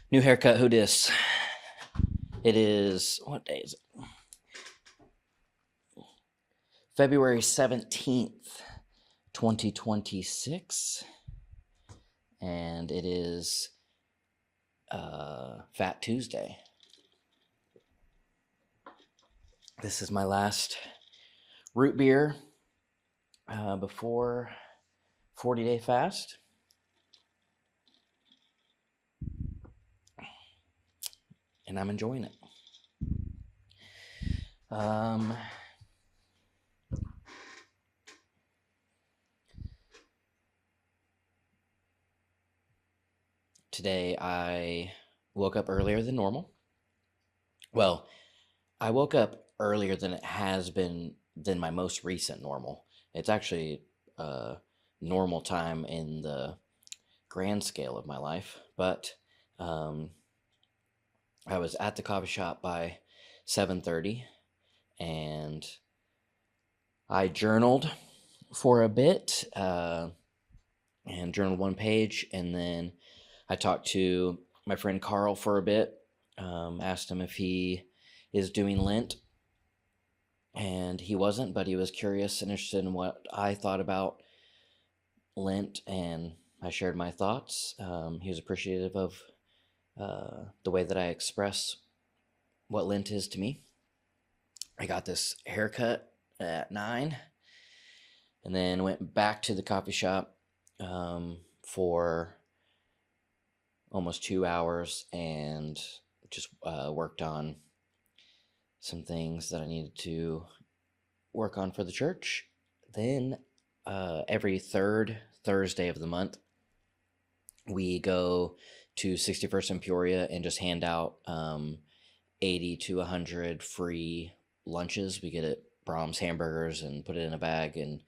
New haircut, who dis? It is, what day is it? February 17th, 2026. And it is Fat Tuesday. This is my last root beer before 40-day fast. And I'm enjoying it. Today I woke up earlier than normal. Well, I woke up earlier than it has been than my most recent normal. It's actually normal time in the grand scale of my life, but I was at the coffee shop by 7:30, and I journaled for a bit and journaled one page, and then I talked to my friend Carl for a bit, asked him if he is doing Lent, and he wasn't, but he was curious and interested in what I thought about Lent, and I shared my thoughts. He was appreciative of the way that I express what Lent is to me. I got this haircut at 9, and then went back to the coffee shop for almost 2 hours and just worked on some things that I needed to work on for the church. Then every third Thursday of the month, we go to 61st and Peoria and just hand out 80 to 100 free lunches. We get it Brahms hamburgers and put it in a bag, and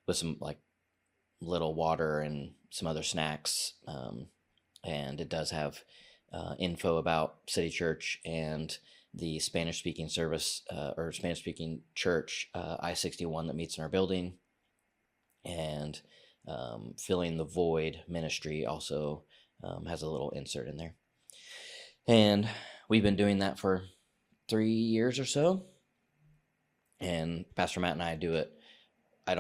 with some like little water and some other snacks. And it does have info about City Church and the Spanish speaking service or Spanish speaking church, I-61, that meets in our building. And Filling the Void ministry also has a little insert in there. And we've been doing that for 3 years or so. And Pastor Matt and I do it. I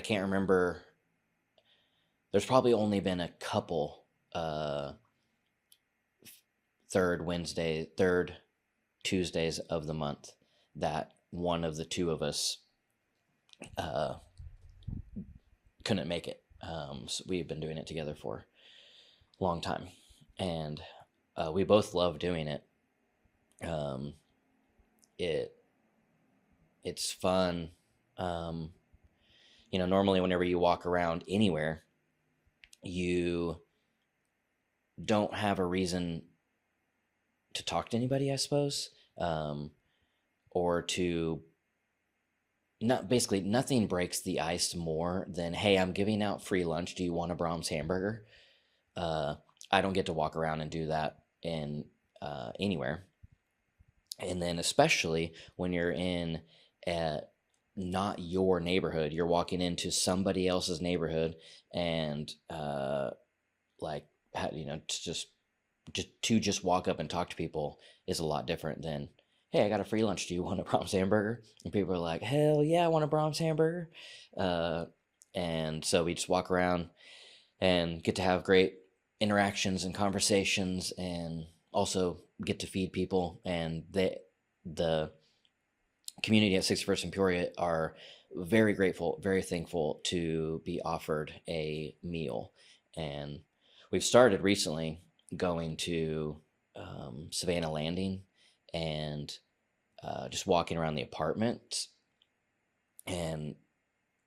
can't remember. There's probably only been a couple third Tuesdays of the month that one of the two of us couldn't make it. So we've been doing it together for a long time, and we both love doing it. It's fun. Normally whenever you walk around anywhere, you don't have a reason to talk to anybody, I suppose, or to nothing breaks the ice more than, hey, I'm giving out free lunch. Do you want a Brahms hamburger? I don't get to walk around and do that in anywhere. And then especially when you're in not your neighborhood, you're walking into somebody else's neighborhood, and to just walk up and talk to people is a lot different than, hey, I got a free lunch. Do you want a Brahms hamburger? And people are like, hell yeah, I want a Brahms hamburger. And so we just walk around and get to have great interactions and conversations, and also get to feed people. And the community at 61st and Peoria are very grateful, very thankful to be offered a meal. And we've started recently going to Savannah Landing and just walking around the apartments. And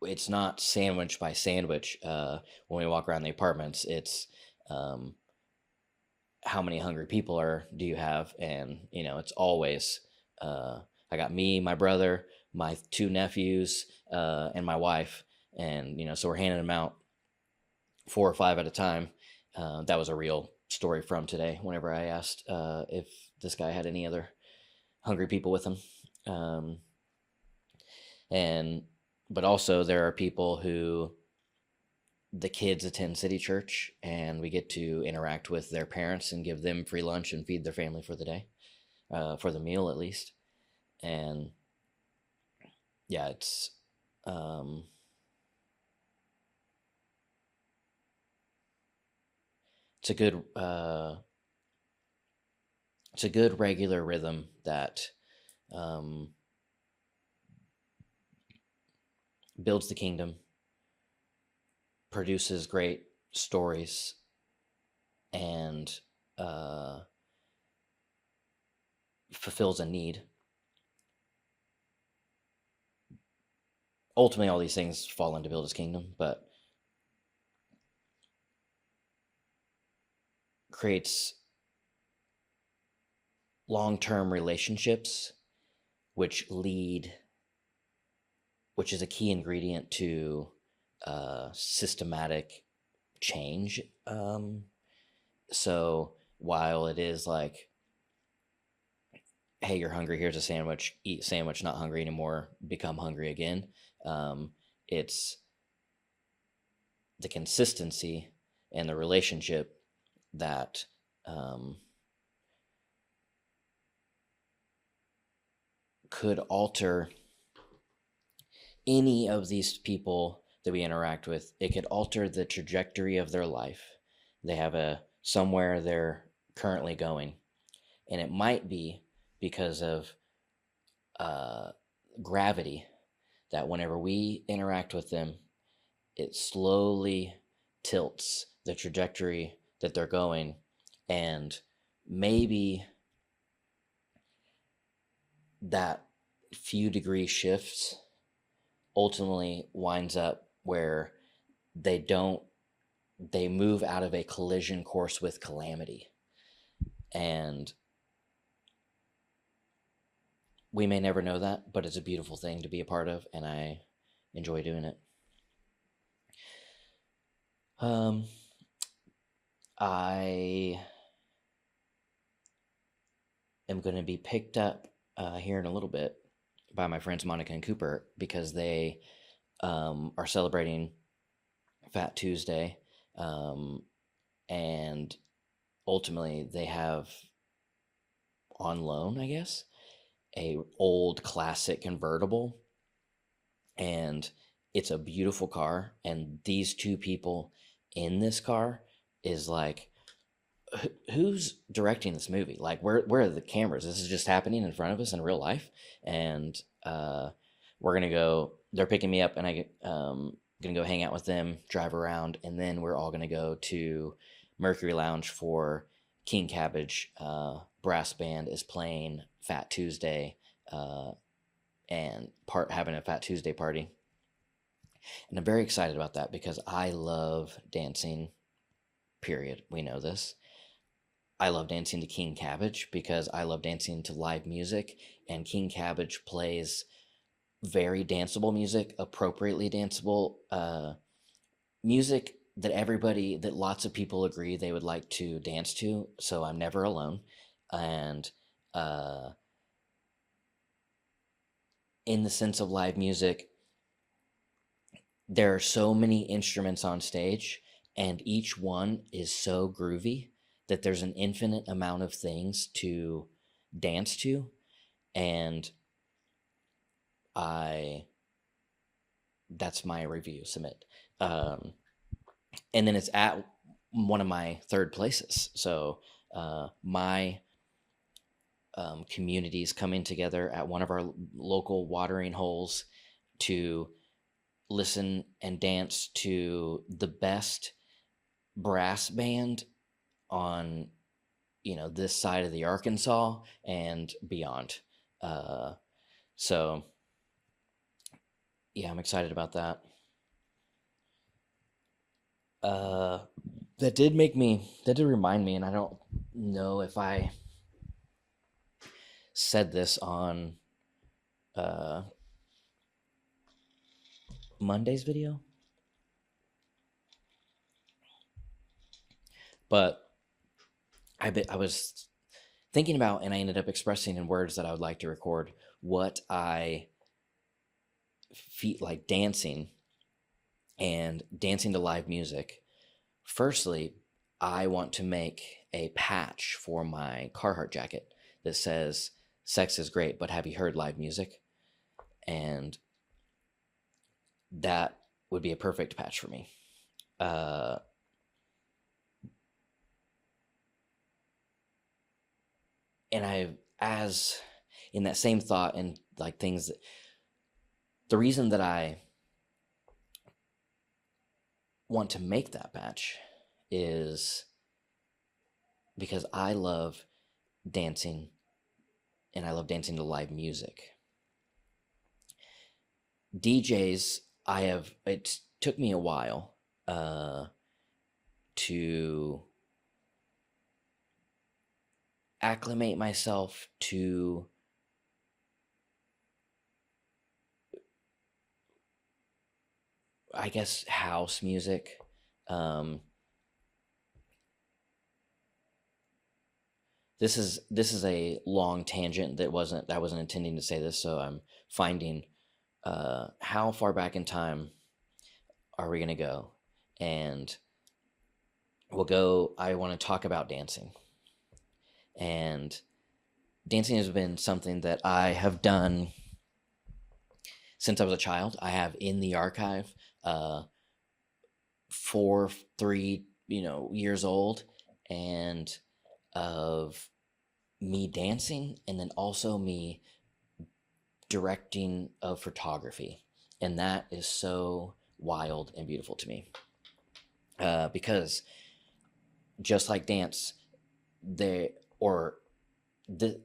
it's not sandwich by sandwich. When we walk around the apartments, it's how many hungry people do you have? And, it's always, I got me, my brother, my 2 nephews, and my wife. And, so we're handing them out 4 or 5 at a time. That was a real story from today, whenever I asked if this guy had any other hungry people with him. But also there are people who the kids attend City Church, and we get to interact with their parents and give them free lunch and feed their family for the day, for the meal at least. And yeah, um, it's a good regular rhythm that um, builds the kingdom, produces great stories, and fulfills a need. Ultimately, all these things fall into build his kingdom, but creates long-term relationships, which is a key ingredient to systematic change. So while it is like, hey, you're hungry, here's a sandwich, eat sandwich, not hungry anymore, become hungry again. It's the consistency and the relationship that could alter any of these people that we interact with. It could alter the trajectory of their life. They have somewhere they're currently going, and it might be because of gravity, that whenever we interact with them, it slowly tilts the trajectory that they're going, and maybe that few degree shifts ultimately winds up where they move out of a collision course with calamity. And we may never know that, but it's a beautiful thing to be a part of, and I enjoy doing it. I am going to be picked up here in a little bit by my friends Monica and Cooper, because they are celebrating Fat Tuesday, and ultimately they have on loan, I guess, a old classic convertible, and it's a beautiful car, and these two people in this car is like, who's directing this movie? Like, where are the cameras? This is just happening in front of us in real life. And we're gonna go, they're picking me up, and I gonna go hang out with them, drive around, and then we're all gonna go to Mercury Lounge for King Cabbage. Brass band is playing Fat Tuesday, and having a Fat Tuesday party. And I'm very excited about that because I love dancing, period. We know this. I love dancing to King Cabbage because I love dancing to live music, and King Cabbage plays very danceable music, appropriately danceable music that lots of people agree they would like to dance to. So I'm never alone. And in the sense of live music, there are so many instruments on stage, and each one is so groovy that there's an infinite amount of things to dance to. And that's my review submit. And then it's at one of my third places. So my communities coming together at one of our local watering holes to listen and dance to the best brass band on, this side of the Arkansas and beyond. So yeah, I'm excited about that. That did remind me, and I don't know if I said this on Monday's video, but I was thinking about, and I ended up expressing in words that I would like to record what I feel like dancing and dancing to live music. Firstly, I want to make a patch for my Carhartt jacket that says "Sex is great, but have you heard live music?" And that would be a perfect patch for me. Uh, and as in that same thought, and like things that, the reason that I want to make that patch is because I love dancing, and I love dancing to live music. DJs, it took me a while to acclimate myself to I guess house music. Um, this is a long tangent that wasn't I wasn't intending to say this, so I'm finding how far back in time are we gonna go, and we'll go. I want to talk about dancing, and dancing has been something that I have done since I was a child. I have in the archive, uh, 3 years old, and of me dancing, and then also me directing of photography, and that is so wild and beautiful to me, because just like dance, they or the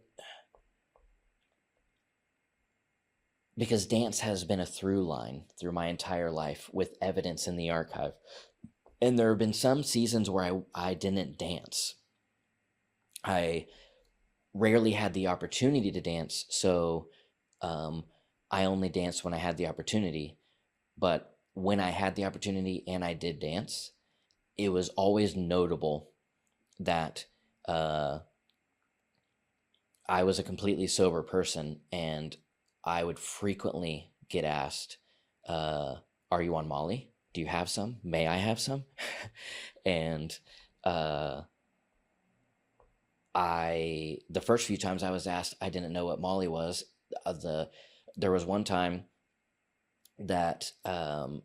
because dance has been a through line through my entire life with evidence in the archive. And there have been some seasons where I didn't dance. I rarely had the opportunity to dance, so um, I only danced when I had the opportunity. But when I had the opportunity and I did dance, it was always notable that uh, I was a completely sober person, and I would frequently get asked, "Are you on Molly? Do you have some? May I have some?" And uh, the first few times I was asked, I didn't know what Molly was. There was one time that oh,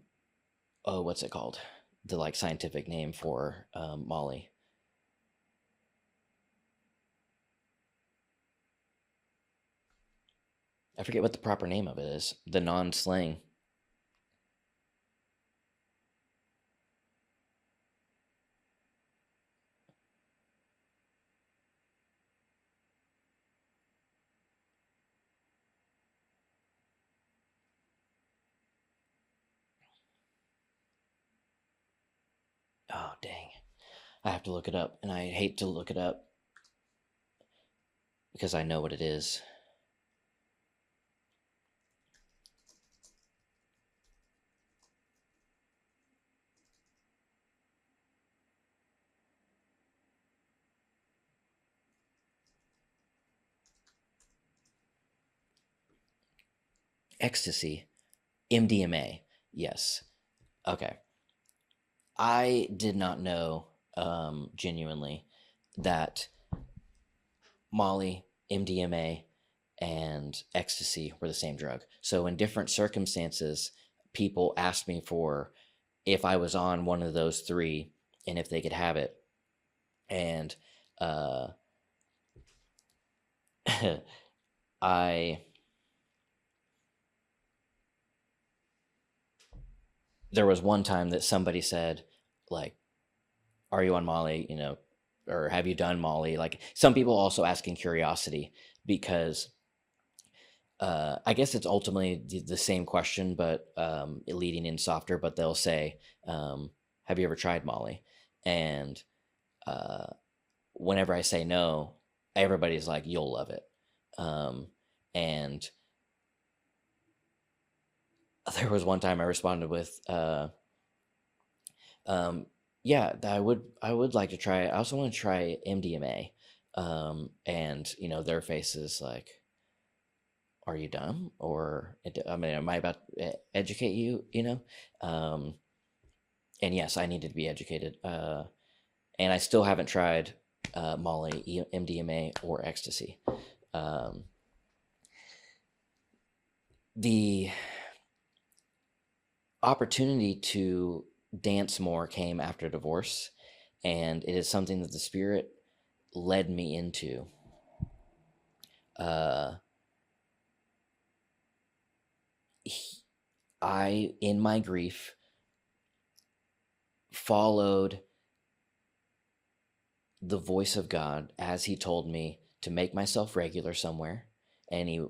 what's it called? The like scientific name for Molly. I forget what the proper name of it is. The non-slang. Oh dang! I have to look it up, and I hate to look it up because I know what it is. Ecstasy, MDMA. Yes. Okay. I did not know, genuinely, that Molly, MDMA, and ecstasy were the same drug. So in different circumstances, people asked me for if I was on one of those three and if they could have it. And uh, I there was one time that somebody said, like, "Are you on Molly?" Or "Have you done Molly?" Like some people also ask in curiosity, because I guess it's ultimately the same question, but leading in softer. But they'll say, "Have you ever tried Molly?" And uh, whenever I say no, everybody's like, "You'll love it." Um, and there was one time I responded with, um, "Yeah, I would like to try it. I also want to try MDMA." And their faces like, "Are you dumb? Or I mean, am I about to educate you?" Um, And yes, I needed to be educated. And I still haven't tried Molly, MDMA, or ecstasy. Um, the opportunity to dance more came after divorce, and it is something that the Spirit led me into. Uh, I, in my grief, followed the voice of God as He told me to make myself regular somewhere, and He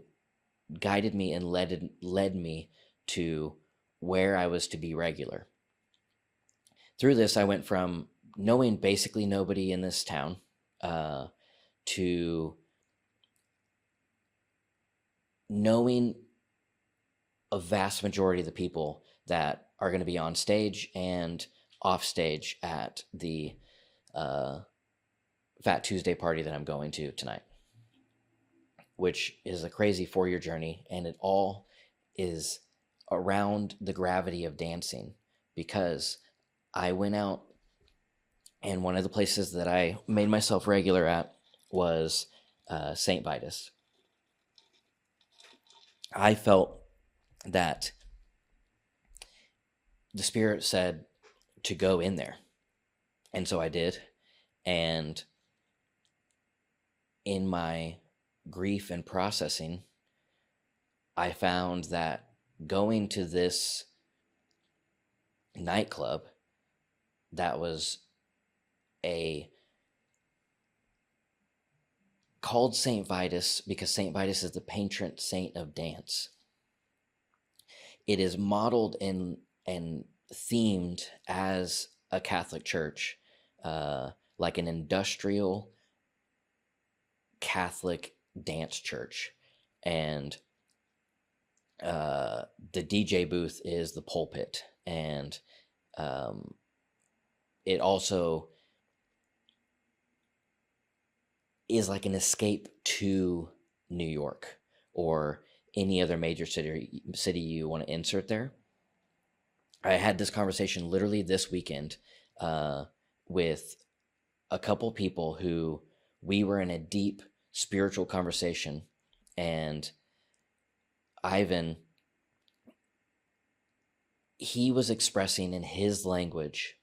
guided me and led me to where I was to be regular. Through this, I went from knowing basically nobody in this town to knowing a vast majority of the people that are going to be on stage and off stage at the Fat Tuesday party that I'm going to tonight, which is a crazy 4-year journey. And it all is around the gravity of dancing, because I went out, and one of the places that I made myself regular at was St. Vitus. I felt that the Spirit said to go in there. And so I did. And in my grief and processing, I found that going to this nightclub that was called St. Vitus because St. Vitus is the patron saint of dance. It is modeled and themed as a Catholic church, like an industrial Catholic dance church. And the DJ booth is the pulpit. And it also is like an escape to New York or any other major city you want to insert there. I had this conversation literally this weekend with a couple people who we were in a deep spiritual conversation, and Ivan, he was expressing in his language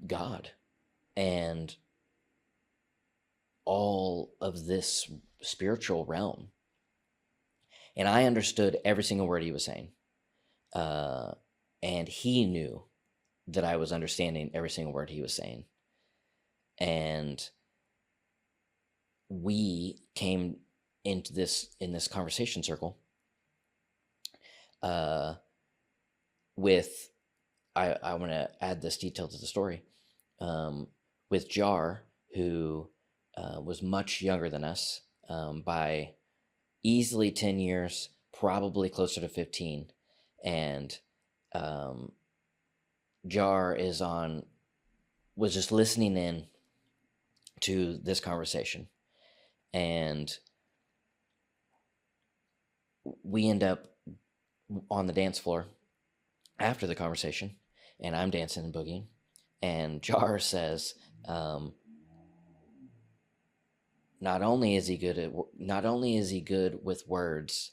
God and all of this spiritual realm. And I understood every single word he was saying. And he knew that I was understanding every single word he was saying. And we came into in this conversation circle with, I want to add this detail to the story, with Jar, who was much younger than us by easily 10 years, probably closer to 15. And Jar was just listening in to this conversation. And we end up on the dance floor after the conversation, and I'm dancing and boogieing. And Jar says, not only is he good with words,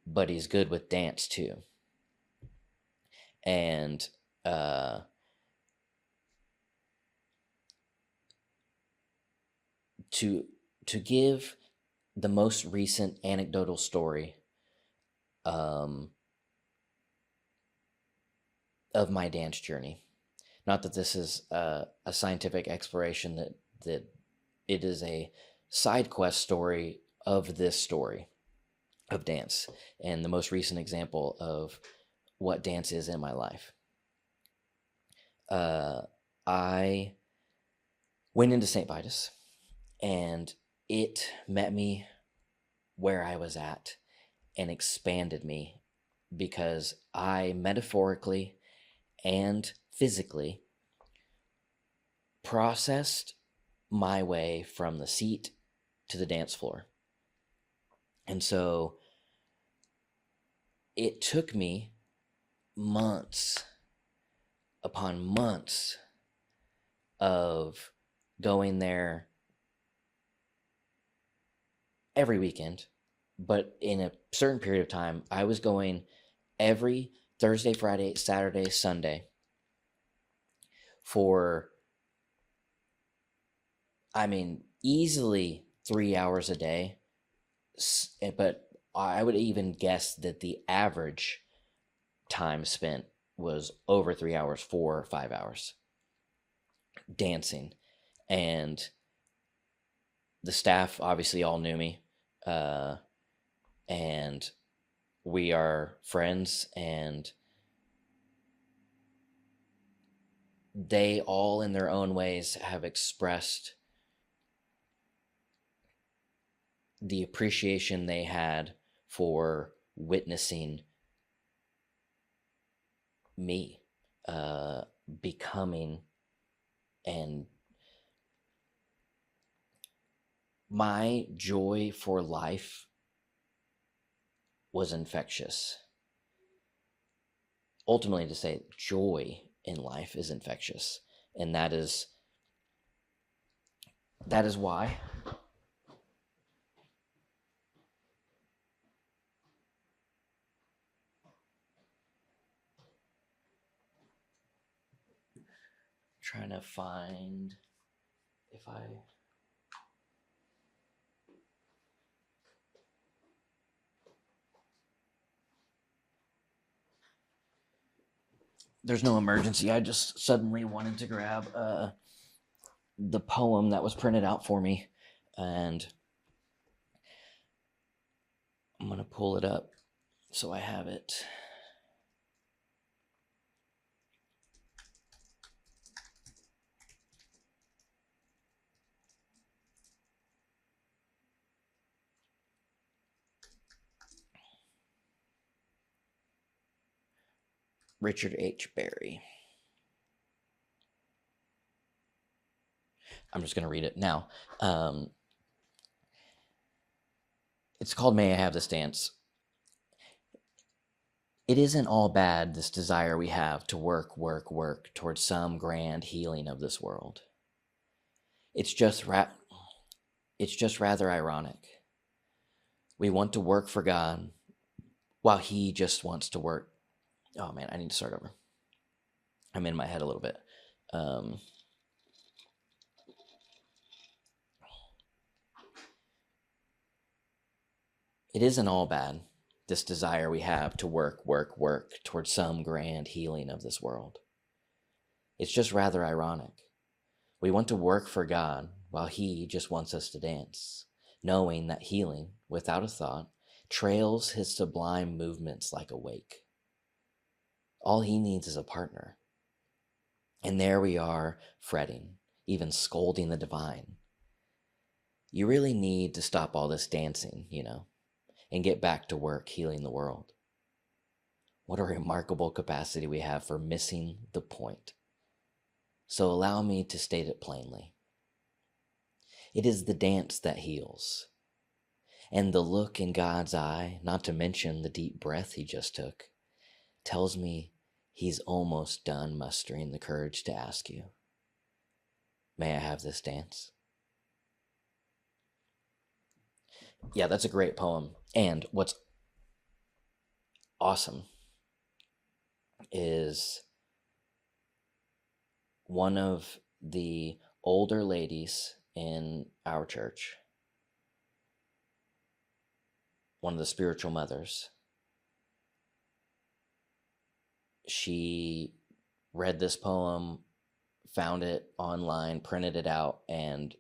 but he's good with dance too. And to give the most recent anecdotal story of my dance journey, not that this is a scientific exploration, that it is a side quest story of this story of dance, and the most recent example of what dance is in my life. I went into St. Vitus, and it met me where I was at and expanded me, because I metaphorically and physically processed my way from the seat to the dance floor. And so it took me months upon months of going there every weekend, but in a certain period of time, I was going every Thursday, Friday, Saturday, Sunday for, I mean, easily 3 hours a day. But I would even guess that the average time spent was over 3 hours, 4 or 5 hours dancing. And the staff obviously all knew me. And we are friends, and they all in their own ways have expressed the appreciation they had for witnessing me becoming, and my joy for life was infectious. Ultimately, to say joy in life is infectious, and that is why trying to find if I there's no emergency. I just suddenly wanted to grab the poem that was printed out for me, and I'm going to pull it up so I have it. Richard H. Berry. I'm just going to read it now. It's called May I Have This Dance. It isn't all bad, this desire we have to work, work, work towards some grand healing of this world. It's just rather ironic. We want to work for God while He just wants to work. Oh man, I need to start over. I'm in my head a little bit. It isn't all bad, this desire we have to work, work, work towards some grand healing of this world. It's just rather ironic. We want to work for God while He just wants us to dance, knowing that healing, without a thought, trails His sublime movements like a wake. All He needs is a partner. And there we are, fretting, even scolding the divine. You really need to stop all this dancing, and get back to work healing the world. What a remarkable capacity we have for missing the point. So allow me to state it plainly. It is the dance that heals. And the look in God's eye, not to mention the deep breath He just took, tells me He's almost done mustering the courage to ask you, may I have this dance? Yeah, that's a great poem. And what's awesome is one of the older ladies in our church, one of the spiritual mothers, she read this poem, found it online, printed it out, and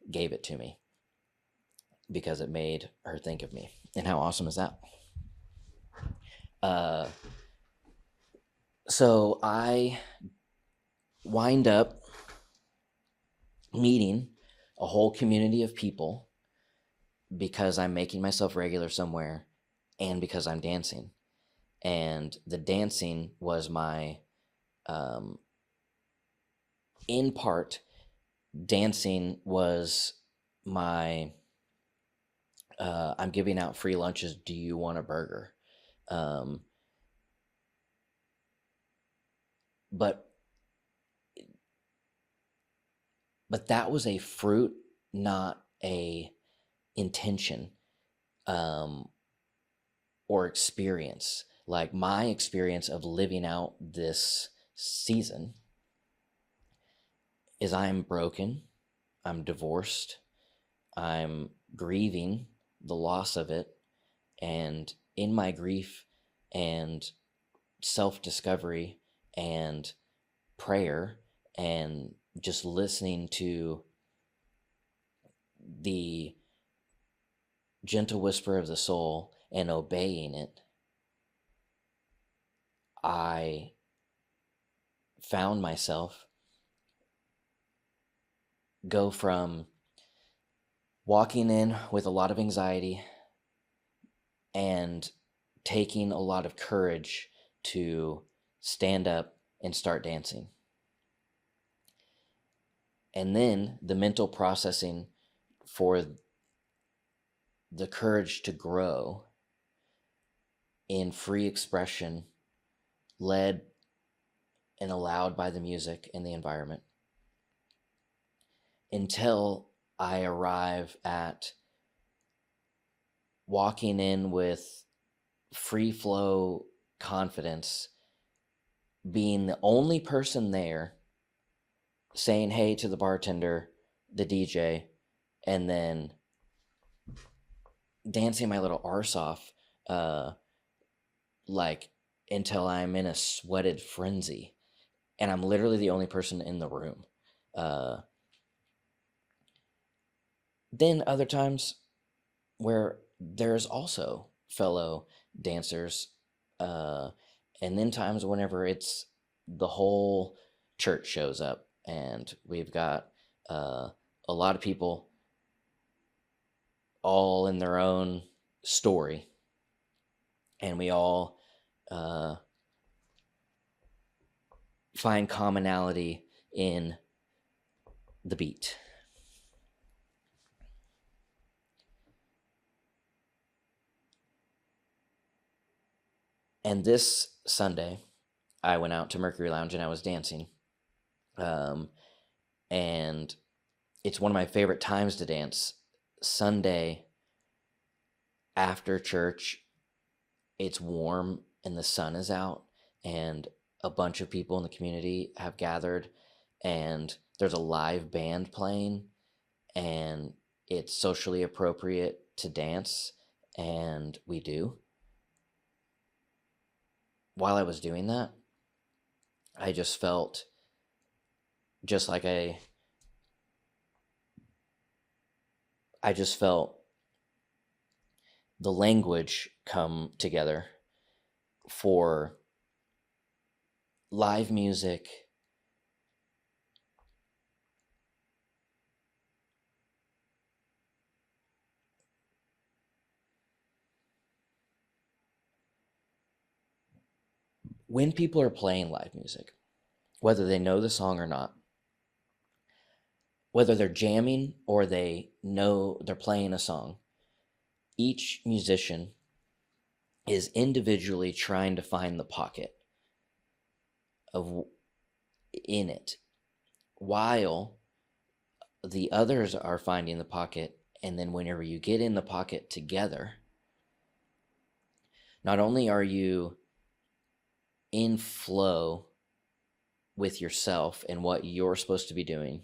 gave it to me because it made her think of me. And how awesome is that? So I wind up meeting a whole community of people because I'm making myself regular somewhere and because I'm dancing. And the dancing was my, in part, dancing was my, I'm giving out free lunches. Do you want a burger? but that was a fruit, not a intention, um, or experience. Like my experience of living out this season is I'm broken, I'm divorced, I'm grieving the loss of it, and in my grief and self discovery and prayer and just listening to the gentle whisper of the soul and obeying it, I found myself go from walking in with a lot of anxiety and taking a lot of courage to stand up and start dancing. And then the mental processing for the courage to grow in free expression, led and allowed by the music and the environment, until I arrive at walking in with free flow confidence, being the only person there, saying hey to the bartender, the DJ, and then dancing my little arse off, like until I'm in a sweated frenzy, and I'm literally the only person in the room. Then other times where there's also fellow dancers, and then times whenever it's the whole church shows up and we've got a lot of people all in their own story, and we all find commonality in the beat. And this Sunday, I went out to Mercury Lounge and I was dancing. And it's one of my favorite times to dance. Sunday after church, it's warm and the sun is out, and a bunch of people in the community have gathered, and there's a live band playing, and it's socially appropriate to dance, and we do. While I was doing that, I just felt just like I just felt the language come together for live music when people are playing live music, whether they know the song or not, whether they're jamming or they know they're playing a song, each musician is individually trying to find the pocket of in it, while the others are finding the pocket. And then whenever you get in the pocket together, not only are you in flow with yourself and what you're supposed to be doing,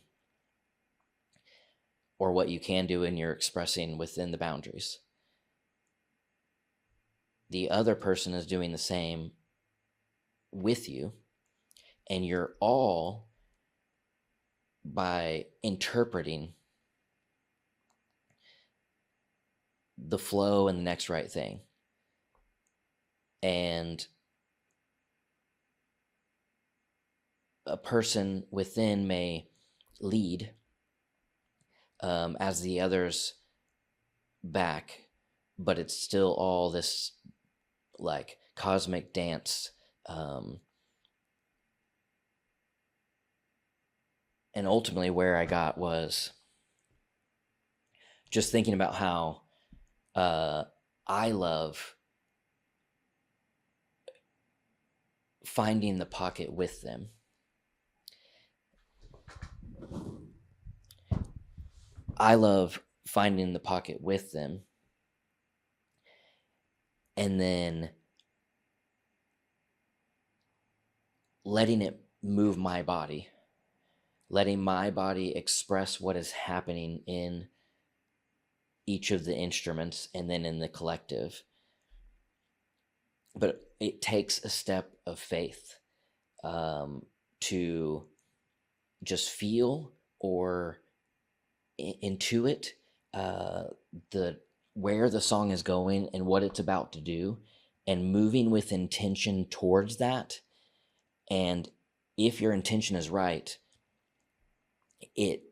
or what you can do and you're expressing within the boundaries, the other person is doing the same with you, and you're all, by interpreting the flow and the next right thing. And a person within may lead as the others back, but it's still all this like cosmic dance. And ultimately where I got was just thinking about how I love finding the pocket with them. I love finding the pocket with them and then letting it move my body, letting my body express what is happening in each of the instruments and then in the collective. But it takes a step of faith to just feel or intuit the where the song is going and what it's about to do, and moving with intention towards that. And if your intention is right, it's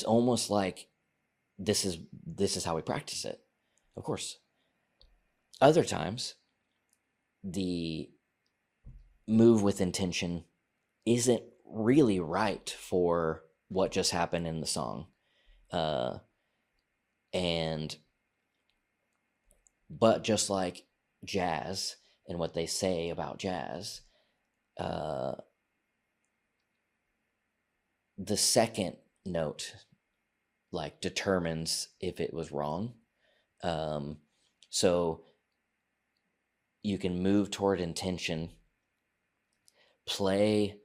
almost like this is how we practice it. Of course, other times the move with intention isn't really right for what just happened in the song. And but just like jazz and what they say about jazz, the second note like determines if it was wrong. So you can move toward intention, play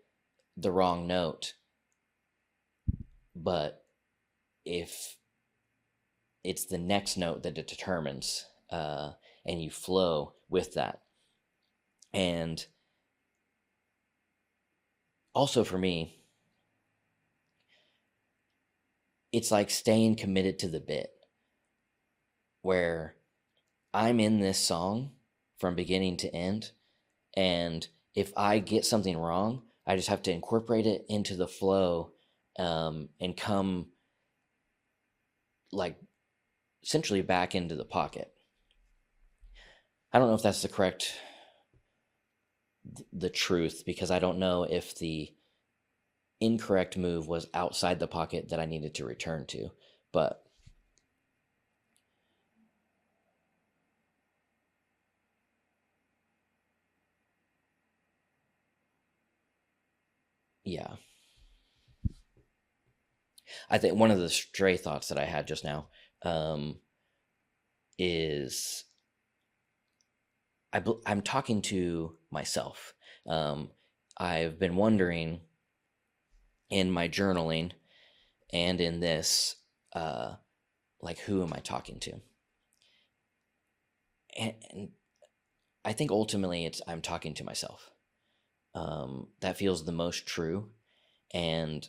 the wrong note, but if it's the next note that it determines, and you flow with that. And also for me, it's like staying committed to the bit, where I'm in this song from beginning to end, and if I get something wrong, I just have to incorporate it into the flow, and come like essentially back into the pocket. I don't know if that's the truth, because I don't know if the incorrect move was outside the pocket that I needed to return to, but yeah. I think one of the stray thoughts that I had just now, is I'm talking to myself. I've been wondering in my journaling and in this, like, who am I talking to? And I think ultimately I'm talking to myself. That feels the most true. And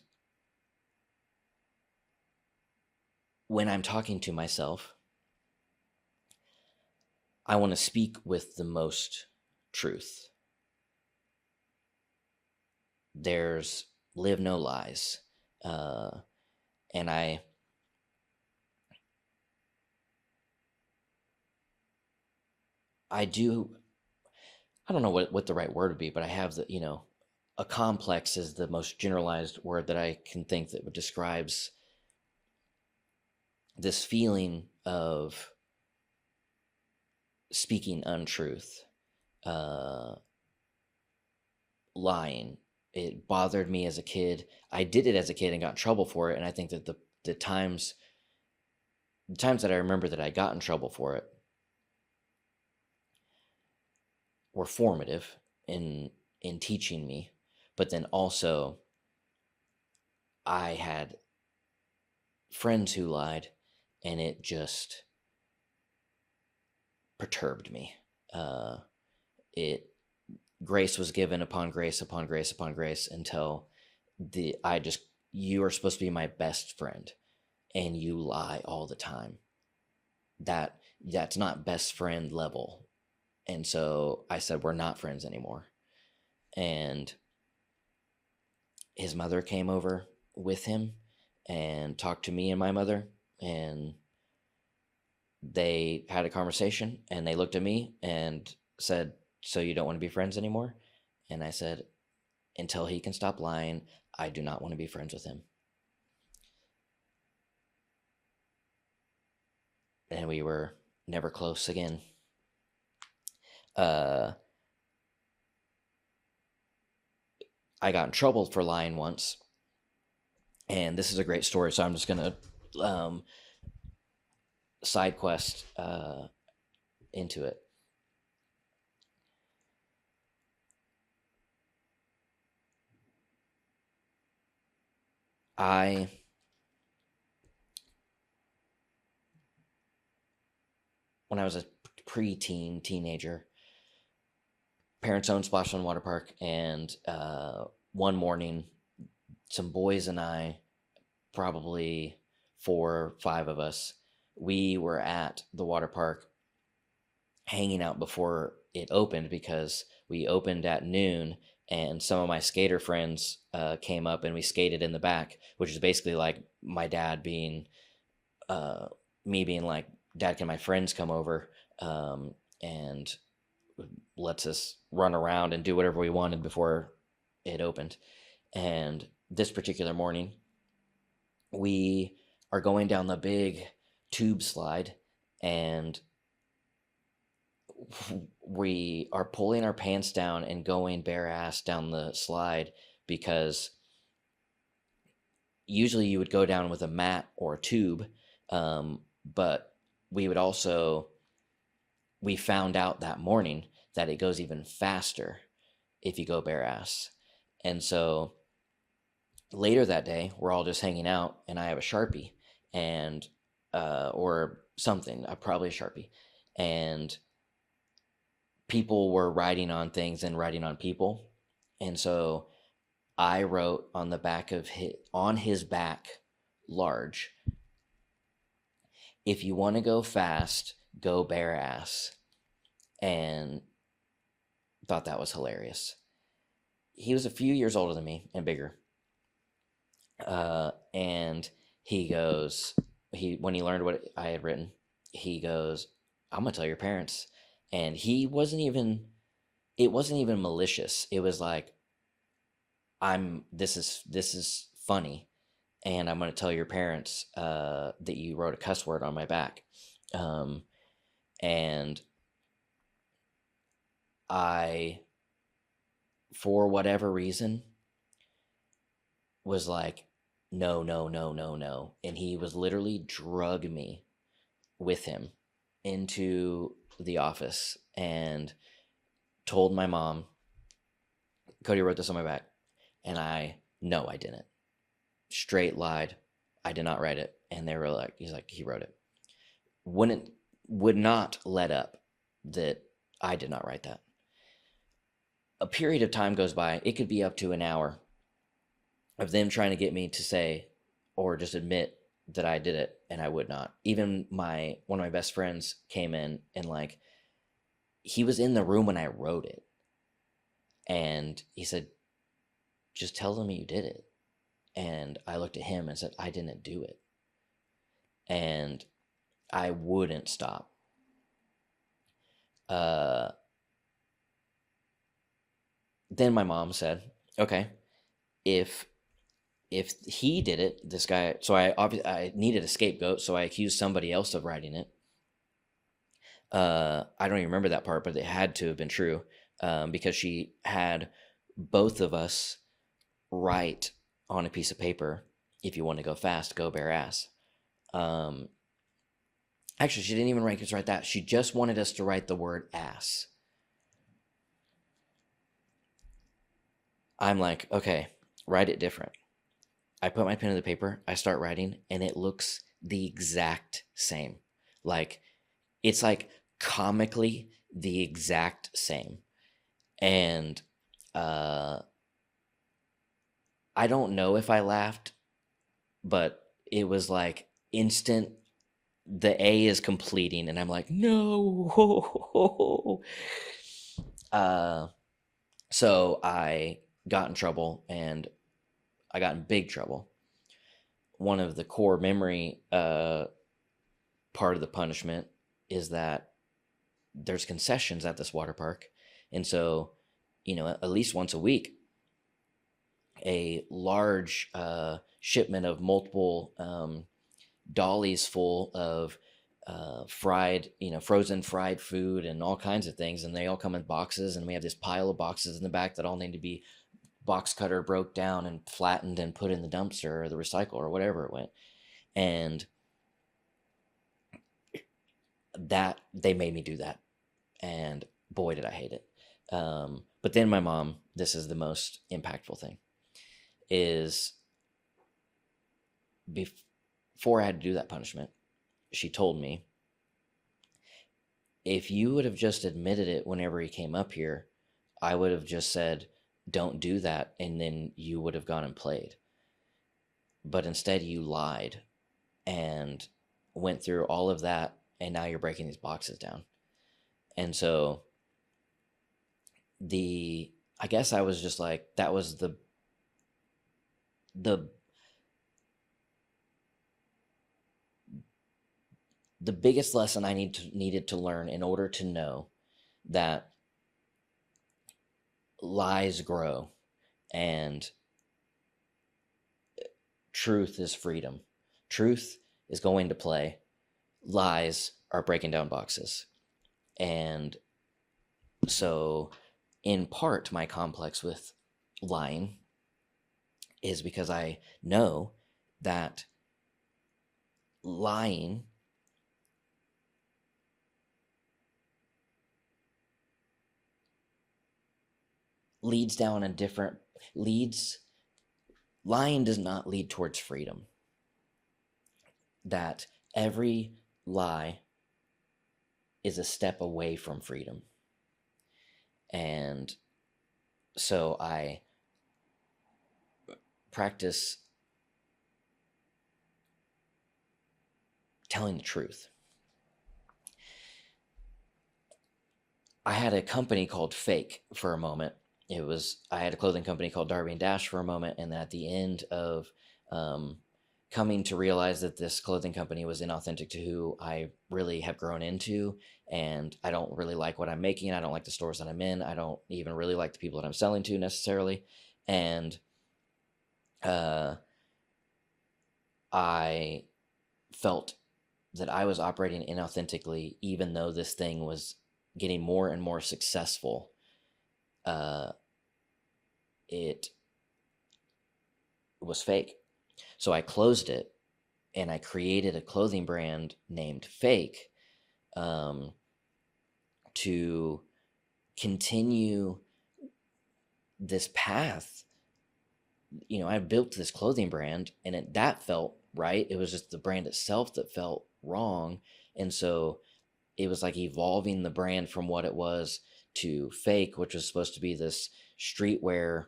when I'm talking to myself, I want to speak with the most truth. There's live no lies. And I do, I don't know what the right word would be, but I have a complex is the most generalized word that I can think that describes this feeling of speaking untruth, lying. It bothered me as a kid. I did it as a kid and got in trouble for it. And I think that the times that I remember that I got in trouble for it were formative in teaching me. But then also I had friends who lied, and it just perturbed me. It Grace was given upon grace upon grace upon grace until you are supposed to be my best friend, and you lie all the time. That's not best friend level. And so I said, we're not friends anymore. And his mother came over with him and talked to me and my mother, and they had a conversation, and they looked at me and said, so you don't want to be friends anymore? And I said, until he can stop lying, I do not want to be friends with him. And we were never close again. I got in trouble for lying once, And this is a great story, so I'm just gonna side quest into it. I When I was a teenager, parents owned Splash Zone Water Park, and one morning, some boys and I, probably 4 or 5 of us, we were at the water park hanging out before it opened because we opened at noon, and some of my skater friends came up and we skated in the back, which is basically like my dad being uh, me being like, Dad, can my friends come over? And lets us run around and do whatever we wanted before it opened. And this particular morning, we are going down the big tube slide, and we are pulling our pants down and going bare ass down the slide, because usually you would go down with a mat or a tube, but we found out that morning that it goes even faster if you go bare ass. And so later that day, we're all just hanging out, and I have a Sharpie, and or something, probably a Sharpie, and people were writing on things and writing on people. And so I wrote on the back of his back, large, "If you want to go fast, go bare ass." And thought that was hilarious. He was a few years older than me and bigger. And he goes, when he learned what I had written, he goes, "I'm gonna tell your parents." And it wasn't even malicious. It was like, this is funny, and I'm gonna tell your parents that you wrote a cuss word on my back. And I, for whatever reason, was like, no, no, no, no, no. And he was literally drug me with him into the office and told my mom, "Cody wrote this on my back." And no, I didn't. Straight lied. I did not write it. And they were like, he wrote it. Would not let up that I did not write that. A period of time goes by. It could be up to an hour of them trying to get me to say or just admit that I did it, and I would not. Even one of my best friends came in, and like, he was in the room when I wrote it, and he said, "Just tell them you did it." And I looked at him and said, "I didn't do it." And I wouldn't stop. Then my mom said, "Okay, if he did it, this guy," so I needed a scapegoat, so I accused somebody else of writing it. I don't even remember that part, but it had to have been true, because she had both of us write on a piece of paper, "If you want to go fast, go bare ass." Actually, she didn't even write that. She just wanted us to write the word ass. I'm like, okay, write it different. I put my pen to the paper, I start writing, and it looks the exact same. Like, it's like comically the exact same. And I don't know if I laughed, but it was like instant. The A is completing, and I'm like, no. So I got in trouble, and I got in big trouble. One of the core memory part of the punishment is that there's concessions at this water park. And so, at least once a week, a large shipment of multiple dollies full of frozen fried food and all kinds of things. And they all come in boxes, and we have this pile of boxes in the back that all need to be box cutter broke down and flattened and put in the dumpster or the recycle or whatever it went. And that they made me do that. And boy, did I hate it. But then my mom, this is the most impactful thing, is before I had to do that punishment, she told me, if you would have just admitted it whenever he came up here, I would have just said, don't do that. And then you would have gone and played. But instead, you lied and went through all of that. And now you're breaking these boxes down. And so I guess I was just like, that was the biggest lesson I needed to learn in order to know that lies grow and truth is freedom. Truth is going to play. Lies are breaking down boxes. And so, in part, my complex with lying is because I know that lying leads down a different lying does not lead towards freedom. That every lie is a step away from freedom. And so I practice telling the truth. I had a company called Fake for a moment. I had a clothing company called Darby and Dash for a moment, and then at the end of coming to realize that this clothing company was inauthentic to who I really have grown into, and I don't really like what I'm making. I don't like the stores that I'm in. I don't even really like the people that I'm selling to necessarily. And I felt that I was operating inauthentically, even though this thing was getting more and more successful. It was fake. So I closed it and I created a clothing brand named Fake to continue this path. I built this clothing brand and that felt right. It was just the brand itself that felt wrong. And so it was like evolving the brand from what it was to Fake, which was supposed to be this streetwear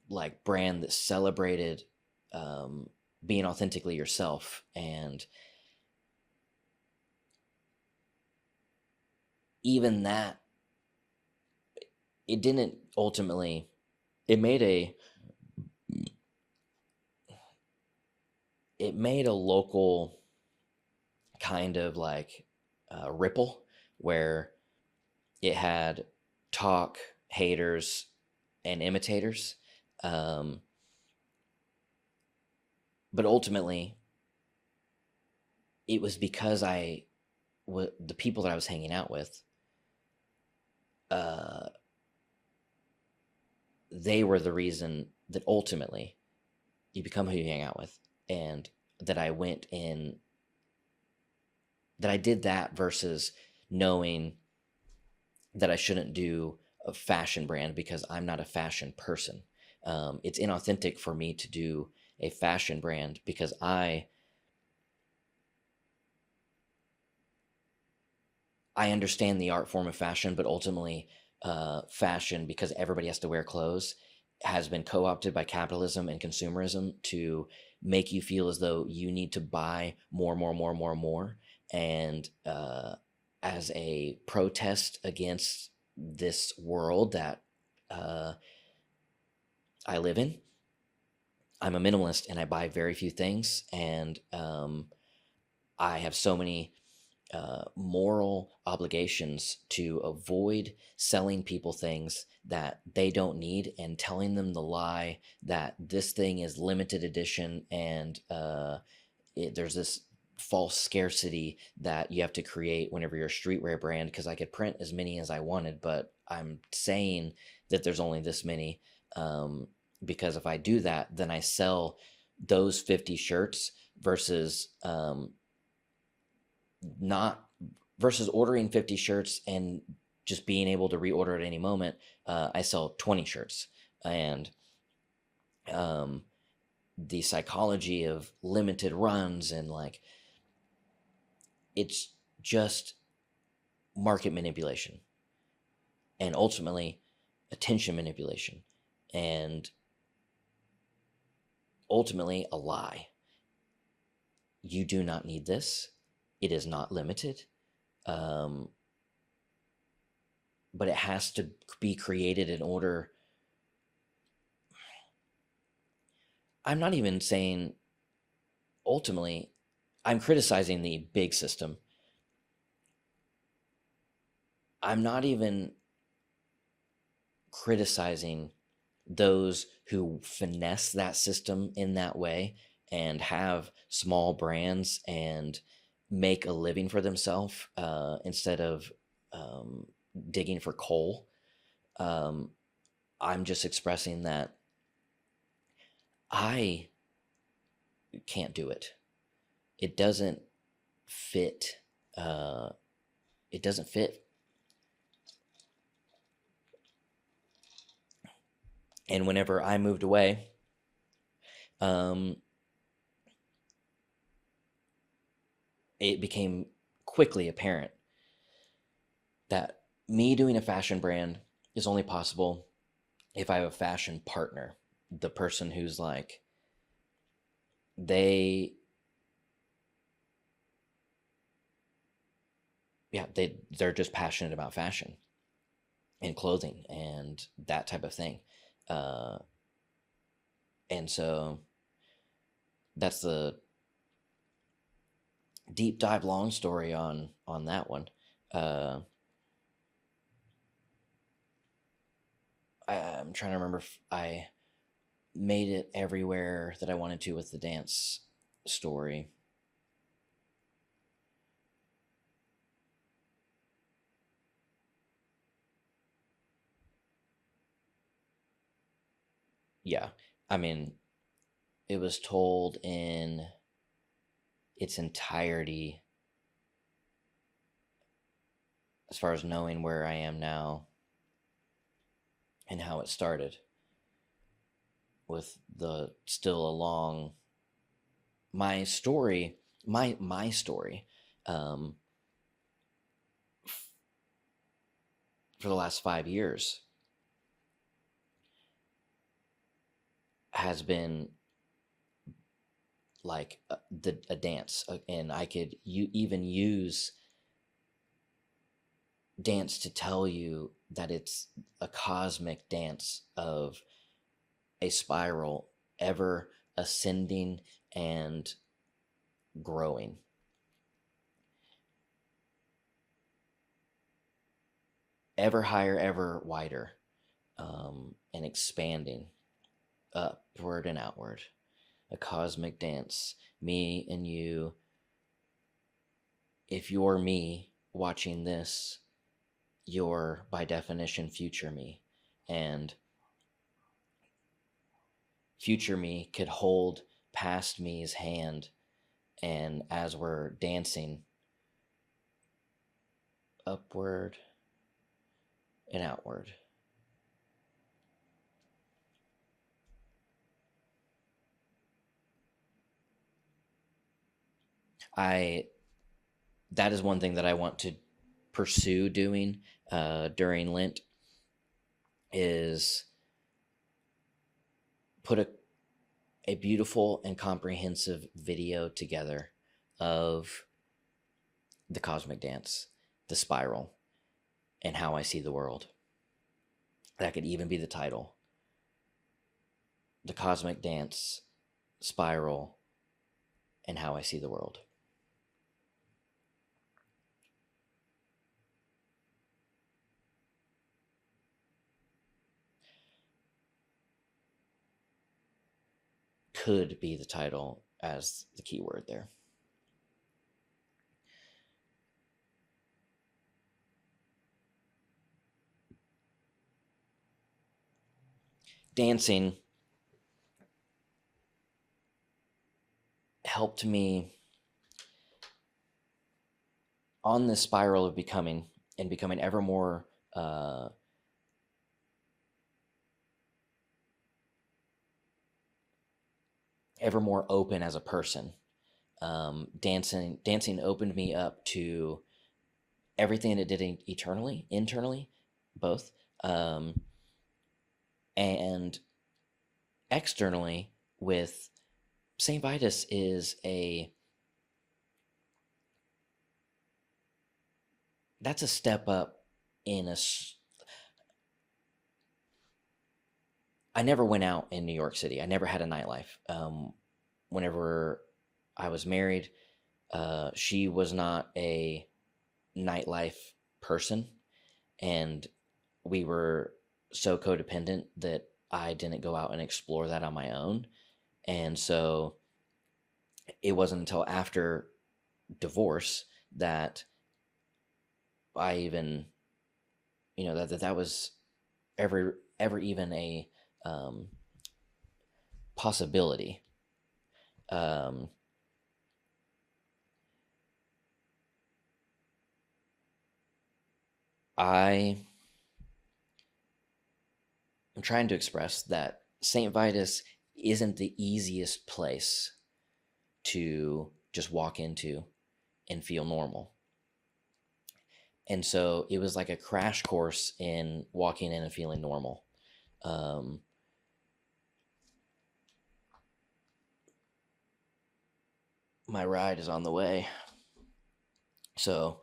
like brand that celebrated being authentically yourself. And even that, it didn't ultimately, it made a local kind of like ripple where it had talk, haters, and imitators. But ultimately, it was because the people that I was hanging out with, they were the reason that ultimately you become who you hang out with. And that I did that versus knowing that I shouldn't do a fashion brand because I'm not a fashion person. It's inauthentic for me to do a fashion brand because I understand the art form of fashion, but ultimately fashion, because everybody has to wear clothes, has been co-opted by capitalism and consumerism to make you feel as though you need to buy more. And as a protest against this world that I live in, I'm a minimalist and I buy very few things. And I have so many moral obligations to avoid selling people things that they don't need and telling them the lie that this thing is limited edition and there's this false scarcity that you have to create whenever you're a streetwear brand, because I could print as many as I wanted, but I'm saying that there's only this many, because if I do that, then I sell those 50 shirts versus not versus ordering 50 shirts and just being able to reorder at any moment. I sell 20 shirts, and um, the psychology of limited runs, and like, it's just market manipulation and ultimately attention manipulation, and ultimately a lie. You do not need this. It is not limited. Um, but it has to be created in order. I'm not even saying ultimately, I'm criticizing the big system. I'm not even criticizing those who finesse that system in that way and have small brands and make a living for themselves, instead of digging for coal. Um, I'm just expressing that I can't do it. It doesn't fit. Uh, it doesn't fit. And whenever I moved away, um, it became quickly apparent that me doing a fashion brand is only possible if I have a fashion partner, the person who's like, they, yeah, they're just passionate about fashion and clothing and that type of thing. Uh, and so that's the deep dive long story on that one. Uh, I'm trying to remember if I made it everywhere that I wanted to with the dance story. Yeah, I mean, it was told in its entirety as far as knowing where I am now and how it started, with the still a long my story, my story, um, for the last 5 years has been like a dance, and I could even use dance to tell you that it's a cosmic dance of a spiral ever ascending and growing, ever higher, ever wider, and expanding upward and outward. A cosmic dance. Me and you, if you're me watching this, you're by definition future me. And future me could hold past me's hand, and as we're dancing upward and outward, I that is one thing that I want to pursue doing during Lent, is put a beautiful and comprehensive video together of the cosmic dance, the spiral, and how I see the world. That could even be the title: The Cosmic Dance, Spiral, and How I See the World. Could be the title as the keyword there. dancing helped me on this spiral of becoming ever more open as a person. Dancing opened me up to everything it did internally, both, and externally with St. Vitus that's a step up in I never went out in New York City. I never had a nightlife. Whenever I was married, she was not a nightlife person, and we were so codependent that I didn't go out and explore that on my own. And so it wasn't until after divorce that I even, that was ever even a possibility. Um, I am trying to express that St. Vitus isn't the easiest place to just walk into and feel normal. And so it was like a crash course in walking in and feeling normal. My ride is on the way. So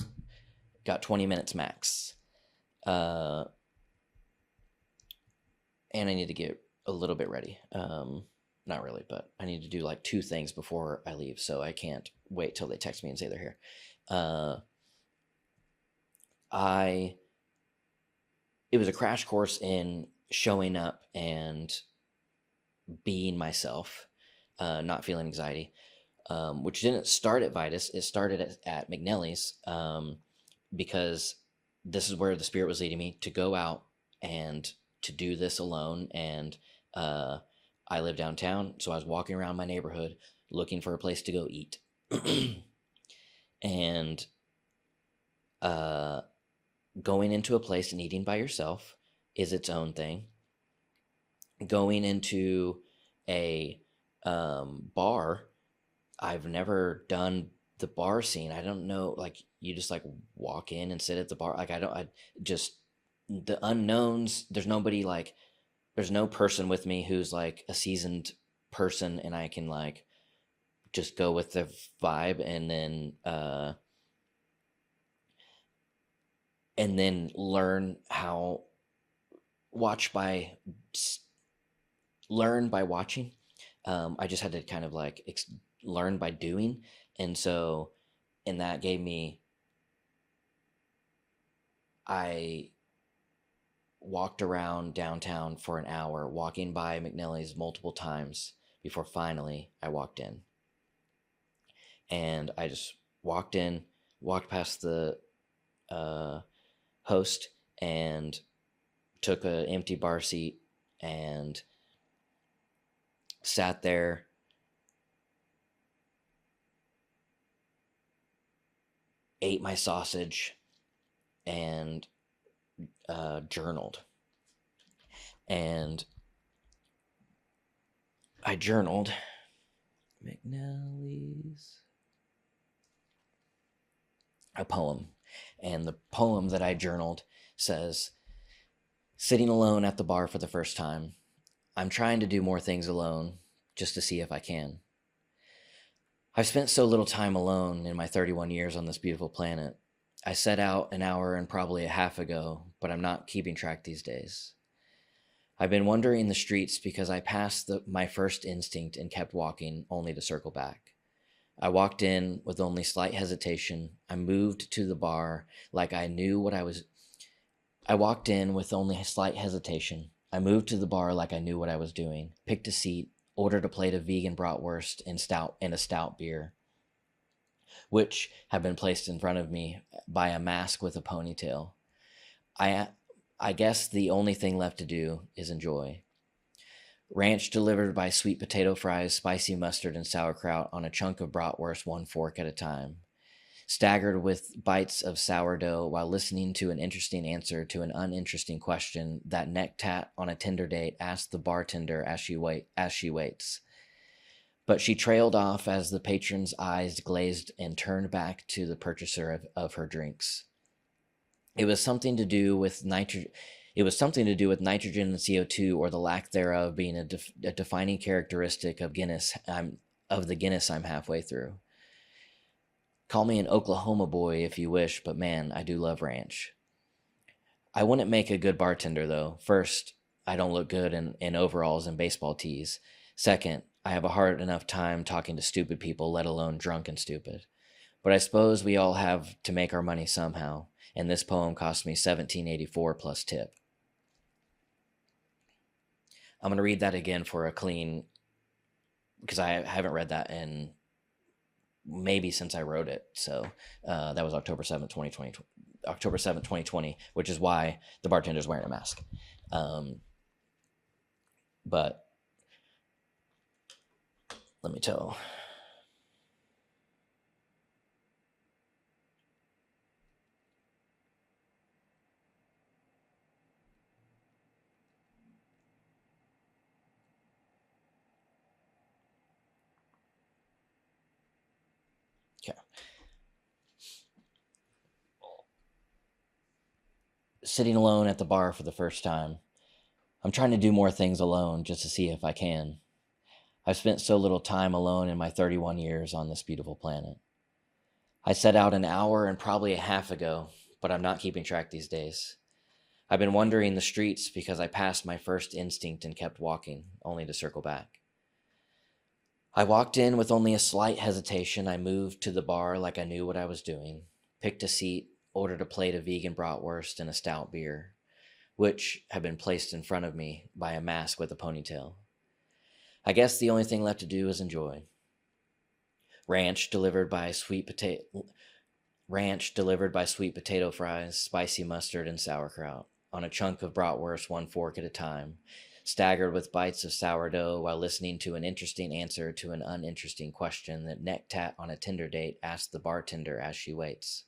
got 20 minutes max. And I need to get a little bit ready. Not really, but I need to do like 2 things before I leave, so I can't wait till they text me and say they're here. It was a crash course in showing up and being myself, not feeling anxiety, which didn't start at Vitus. It started at McNelly's, because this is where the Spirit was leading me to go out and to do this alone. And I live downtown, so I was walking around my neighborhood looking for a place to go eat. And going into a place and eating by yourself is its own thing. Going into a bar, I've never done the bar scene. I don't know, like, you just like walk in and sit at the bar. Like, I just, the unknowns, there's no person with me who's like a seasoned person, and I can like just go with the vibe and then learn how learn by watching. I just had to kind of like learn by doing. And so, and that gave me, I walked around downtown for an hour, walking by McNelly's multiple times before finally I walked in. And I just walked past the host, and took an empty bar seat and sat there, ate my sausage, and journaled. And I journaled McNelly's, a poem. And the poem that I journaled says, "Sitting alone at the bar for the first time, I'm trying to do more things alone just to see if I can. I've spent so little time alone in my 31 years on this beautiful planet. I set out an hour and probably a half ago, but I'm not keeping track these days. I've been wandering the streets because I passed my first instinct and kept walking, only to circle back. I walked in with only slight hesitation. I moved to the bar like I knew what I was. I walked in with only slight hesitation. I moved to the bar like I knew what I was doing. Picked a seat, ordered a plate of vegan bratwurst and a stout beer, which had been placed in front of me by a mask with a ponytail. I guess the only thing left to do is enjoy. Ranch delivered by sweet potato fries, spicy mustard, and sauerkraut on a chunk of bratwurst, one fork at a time. Staggered with bites of sourdough while listening to an interesting answer to an uninteresting question that neck tat on a Tinder date asked the bartender as she waits. But she trailed off as the patron's eyes glazed and turned back to the purchaser of her drinks. It was something to do with nitrogen and CO2, or the lack thereof, being a defining characteristic of the Guinness I'm halfway through. Call me an Oklahoma boy if you wish, but man, I do love ranch. I wouldn't make a good bartender, though. First, I don't look good in overalls and baseball tees. Second, I have a hard enough time talking to stupid people, let alone drunk and stupid. But I suppose we all have to make our money somehow, and this poem cost me $17.84 plus tip. I'm going to read that again for a clean, because I haven't read that in maybe since I wrote it. So that was October 7th, 2020, which is why the bartender's wearing a mask. But let me tell. Okay. Sitting alone at the bar for the first time. I'm trying to do more things alone just to see if I can. I've spent so little time alone in my 31 years on this beautiful planet. I set out an hour and probably a half ago, but I'm not keeping track these days. I've been wandering the streets because I passed my first instinct and kept walking, only to circle back. I walked in with only a slight hesitation. I moved to the bar like I knew what I was doing, picked a seat, ordered a plate of vegan bratwurst and a stout beer, which had been placed in front of me by a mask with a ponytail. I guess the only thing left to do is enjoy. Ranch delivered by sweet potato fries, spicy mustard, and sauerkraut on a chunk of bratwurst, one fork at a time, staggered with bites of sourdough while listening to an interesting answer to an uninteresting question that neck tat on a Tinder date asked the bartender as she waits.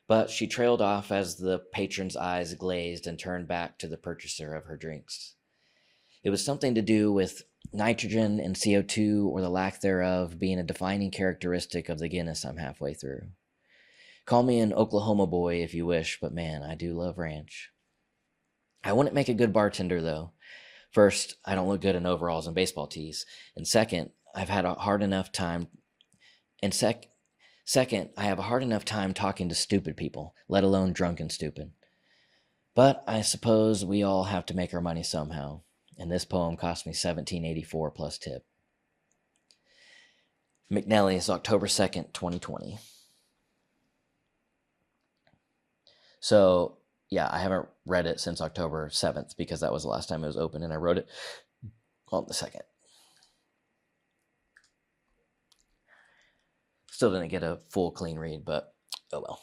But she trailed off as the patron's eyes glazed and turned back to the purchaser of her drinks. It was something to do with nitrogen and CO2, or the lack thereof, being a defining characteristic of the Guinness I'm halfway through. Call me an Oklahoma boy if you wish, but man, I do love ranch. I wouldn't make a good bartender, though. First, I don't look good in overalls and baseball tees. And second, I have a hard enough time talking to stupid people, let alone drunk and stupid. But I suppose we all have to make our money somehow, and this poem cost me $17.84 plus tip. McNelly's, October 2nd, 2020. So, yeah, I haven't read it since October 7th because that was the last time it was open, and I wrote it on the 2nd. Still didn't get a full clean read, but oh well.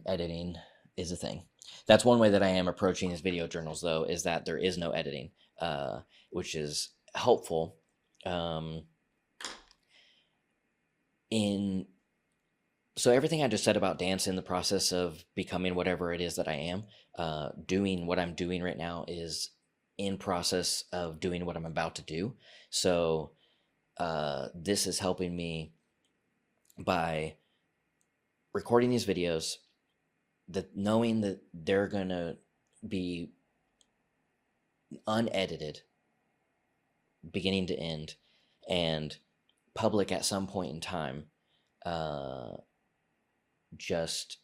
Editing is a thing. That's one way that I am approaching these video journals, though, is that there is no editing, which is helpful so everything I just said about dance in the process of becoming whatever it is that I am, doing what I'm doing right now is in process of doing what I'm about to do. So this is helping me by recording these videos, that knowing that they're going to be unedited beginning to end and public at some point in time, just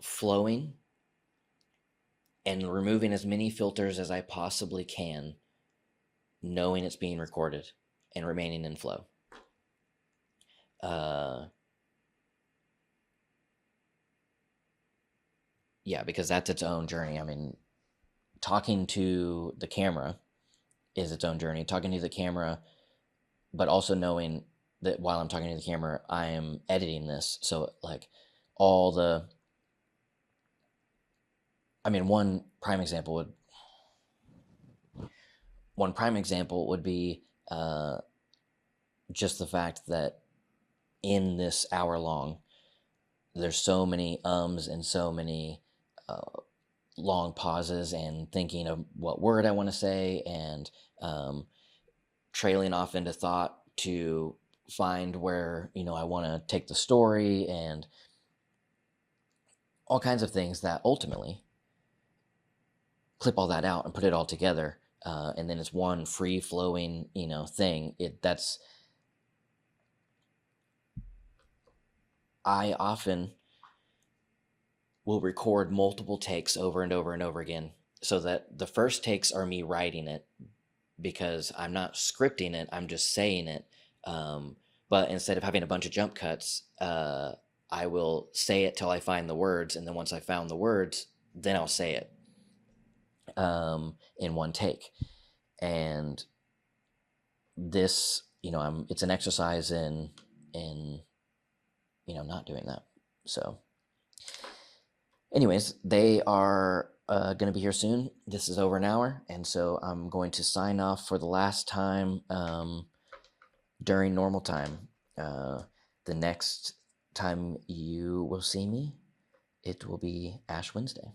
flowing and removing as many filters as I possibly can, knowing it's being recorded and remaining in flow. Yeah, because that's its own journey. I mean, talking to the camera is its own journey. Talking to the camera, but also knowing that while I'm talking to the camera, I am editing this. So like all the I mean, one prime example would be just the fact that in this hour long, there's so many ums and so many long pauses and thinking of what word I want to say and um, trailing off into thought to find where I want to take the story and all kinds of things that ultimately clip all that out and put it all together, and then it's one free flowing thing. I often will record multiple takes over and over and over again, so that the first takes are me writing it because I'm not scripting it, I'm just saying it. But instead of having a bunch of jump cuts, I will say it till I find the words, and then once I found the words, then I'll say it in one take. And this, it's an exercise in not doing that. So, anyways, they are going to be here soon. This is over an hour, and so I'm going to sign off for the last time during normal time. The next time you will see me, it will be Ash Wednesday.